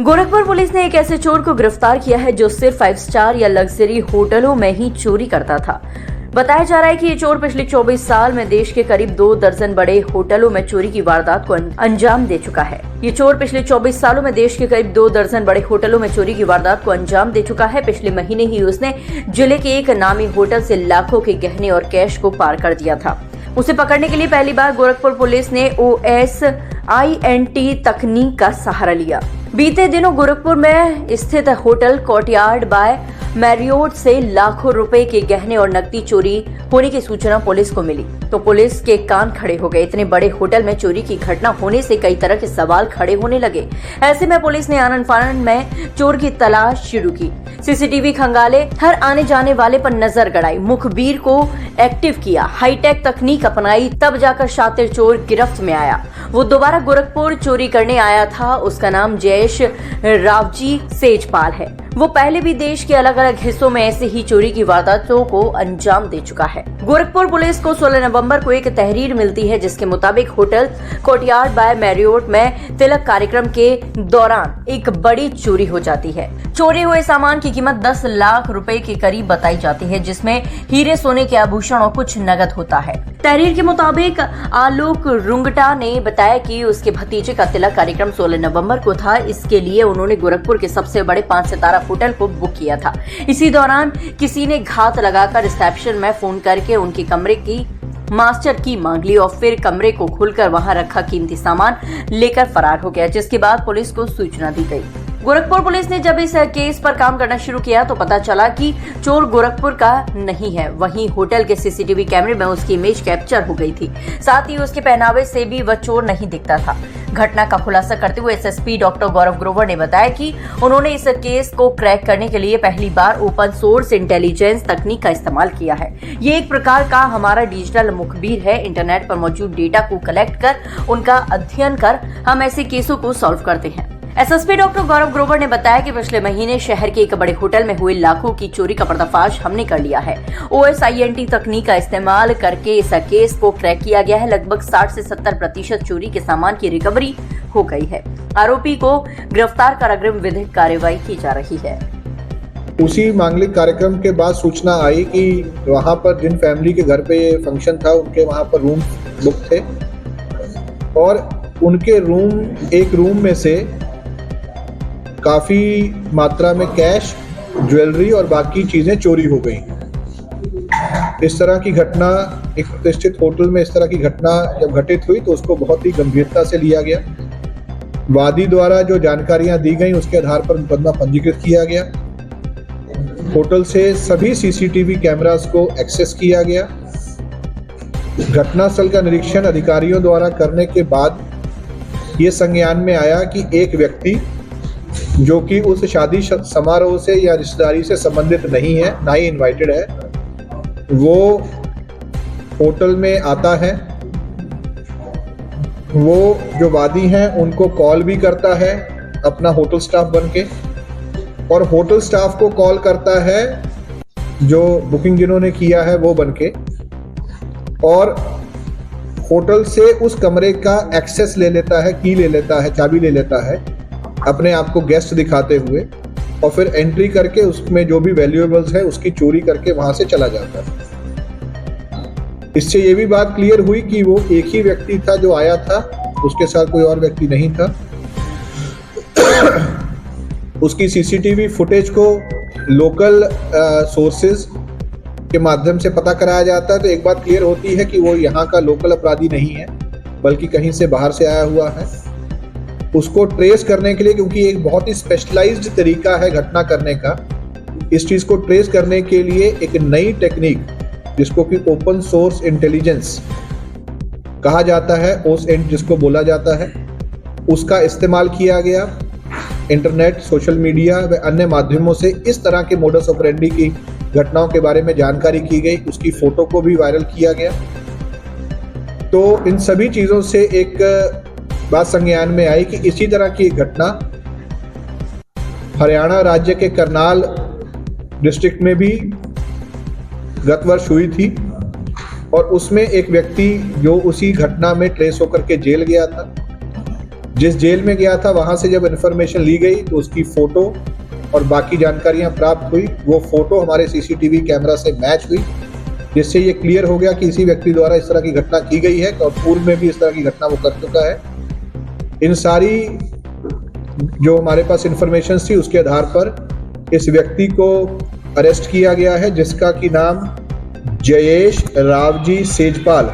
Gorakhpur police ने एक ऐसे चोर को गिरफ्तार किया है जो सिर्फ 5 स्टार या लग्जरी होटलों में ही चोरी करता था। बताया जा रहा है कि ये चोर पिछले 24 साल में देश के करीब 2 दर्जन बड़े होटलों में चोरी की वारदात को अंजाम दे चुका है। ये चोर पिछले 24 सालों में देश के करीब 2 दर्जन बड़े होटलों में चोरी की वारदात को अंजाम दे चुका है। पिछले महीने ही उसने जिले के एक नामी होटल से लाखों के गहने और कैश को पार कर दिया था। उसे पकड़ने के लिए पहली बार गोरखपुर पुलिस ने OSINT तकनीक का सहारा लिया। बीते दिनों गोरखपुर में स्थित होटल कोर्टयार्ड बाय मैरियोट से लाखों रुपए के गहने और नकदी चोरी होने की सूचना पुलिस को मिली तो पुलिस के कान खड़े हो गए। इतने बड़े होटल में चोरी की घटना होने से कई तरह के सवाल खड़े होने लगे। ऐसे में पुलिस ने आनन फानन में चोर की तलाश शुरू की। सीसीटीवी खंगाले, हर आने जाने वाले पर नजर गड़ाई, मुखबिर को एक्टिव किया, हाईटेक तकनीक अपनाई, तब जाकर शातिर चोर गिरफ्त में आया। वो दोबारा गोरखपुर चोरी करने आया था। उसका नाम जयेश रावजी सेजपाल है। वो पहले भी देश के अलग अलग हिस्सों में ऐसे ही चोरी की वारदातों को अंजाम दे चुका है। गोरखपुर पुलिस को 16 नवंबर को एक तहरीर मिलती है जिसके मुताबिक होटल कोर्टयार्ड बाय मैरियोट में तिलक कार्यक्रम के दौरान एक बड़ी चोरी हो जाती है। चोरी हुए सामान की कीमत 10 लाख रुपए के करीब बताई जाती है, जिसमें हीरे, सोने के आभूषण और कुछ नगद होता है। तहरीर के मुताबिक आलोक रुंगटा ने बताया कि उसके भतीजे का तिलक कार्यक्रम 16 नवंबर को था। इसके लिए उन्होंने गोरखपुर के सबसे बड़े 5 सितारा होटल को बुक किया था। इसी दौरान किसी ने घात लगाकर रिसेप्शन में फोन करके उनके कमरे की मास्टर की मांग ली और फिर कमरे को खोलकर वहां रखा कीमती सामान लेकर फरार हो गया, जिसके बाद पुलिस को सूचना दी गई। गोरखपुर पुलिस ने जब इस केस पर काम करना शुरू किया तो पता चला कि चोर गोरखपुर का नहीं है। वहीं होटल के सीसीटीवी कैमरे में उसकी इमेज कैप्चर हो गई थी। साथ ही उसके पहनावे से भी वह चोर नहीं दिखता था। घटना का खुलासा करते हुए एसएसपी डॉक्टर गौरव ग्रोवर ने बताया कि उन्होंने इस केस को क्रैक करने के लिए पहली बार ओपन सोर्स इंटेलिजेंस तकनीक का इस्तेमाल किया है। ये एक प्रकार का हमारा डिजिटल मुखबिर है। इंटरनेट पर मौजूद डेटा को कलेक्ट कर उनका अध्ययन कर हम ऐसे केसों को सॉल्व करते हैं। एसएसपी डॉक्टर गौरव ग्रोवर ने बताया कि पिछले महीने शहर के एक बड़े होटल में हुए लाखों की चोरी का पर्दाफाश हमने कर लिया है। OSINT तकनीक का इस्तेमाल करके इस केस को क्रैक किया गया है। लगभग 60 से 70% चोरी के सामान की रिकवरी हो गई है। आरोपी को गिरफ्तार कर अग्रिम विधिक कार्रवाई की जा रही है। उसी मांगलिक कार्यक्रम के बाद सूचना आई कि वहां पर जिन फैमिली के घर पे फंक्शन था उनके वहां पर रूम बुक थे और उनके एक रूम में से काफी मात्रा में कैश, ज्वेलरी और बाकी चीजें चोरी हो गई। इस तरह की घटना एक प्रतिष्ठित होटल में इस तरह की घटना जब घटित हुई तो उसको बहुत ही गंभीरता से लिया गया। वादी द्वारा जो जानकारियां दी गई उसके आधार पर मुकदमा पंजीकृत किया गया। होटल से सभी सीसीटीवी कैमरास को एक्सेस किया गया। घटनास्थल का निरीक्षण अधिकारियों द्वारा करने के बाद ये संज्ञान में आया कि एक व्यक्ति जो कि उस शादी समारोह से या रिश्तेदारी से संबंधित नहीं है, ना ही इनवाइटेड है, वो होटल में आता है। वो जो वादी हैं उनको कॉल भी करता है अपना होटल स्टाफ बनके और होटल स्टाफ को कॉल करता है जो बुकिंग जिन्होंने किया है वो बनके और होटल से उस कमरे का एक्सेस ले लेता है, की ले लेता है, चाबी ले लेता है अपने आप को गेस्ट दिखाते हुए और फिर एंट्री करके उसमें जो भी वैल्यूएबल्स है उसकी चोरी करके वहां से चला जाता है। इससे ये भी बात क्लियर हुई कि वो एक ही व्यक्ति था जो आया था, उसके साथ कोई और व्यक्ति नहीं था। उसकी सीसीटीवी फुटेज को लोकल सोर्सेज के माध्यम से पता कराया जाता है तो एक बात क्लियर होती है कि वो यहाँ का लोकल अपराधी नहीं है बल्कि कहीं से बाहर से आया हुआ है। उसको ट्रेस करने के लिए, क्योंकि एक बहुत ही स्पेशलाइज्ड तरीका है घटना करने का, इस चीज को ट्रेस करने के लिए एक नई टेक्निक जिसको कि ओपन सोर्स इंटेलिजेंस कहा जाता है, OSINT जिसको बोला जाता है, उसका इस्तेमाल किया गया। इंटरनेट, सोशल मीडिया व अन्य माध्यमों से इस तरह के मोडस ऑपरेंडी की घटनाओं के बारे में जानकारी की गई। उसकी फोटो को भी वायरल किया गया। तो इन सभी चीजों से एक बात संज्ञान में आई कि इसी तरह की घटना हरियाणा राज्य के करनाल डिस्ट्रिक्ट में भी गत वर्ष हुई थी और उसमें एक व्यक्ति जो उसी घटना में ट्रेस होकर के जेल गया था, जिस जेल में गया था वहां से जब इन्फॉर्मेशन ली गई तो उसकी फोटो और बाकी जानकारियां प्राप्त हुई। वो फोटो हमारे सीसीटीवी कैमरा से मैच हुई, जिससे ये क्लियर हो गया कि इसी व्यक्ति द्वारा इस तरह की घटना की गई है और पूर्व में भी इस तरह की घटना वो कर चुका है। इन सारी जो हमारे पास इन्फॉर्मेशन थी उसके आधार पर इस व्यक्ति को अरेस्ट किया गया है, जिसका कि नाम जयेश रावजी सेजपाल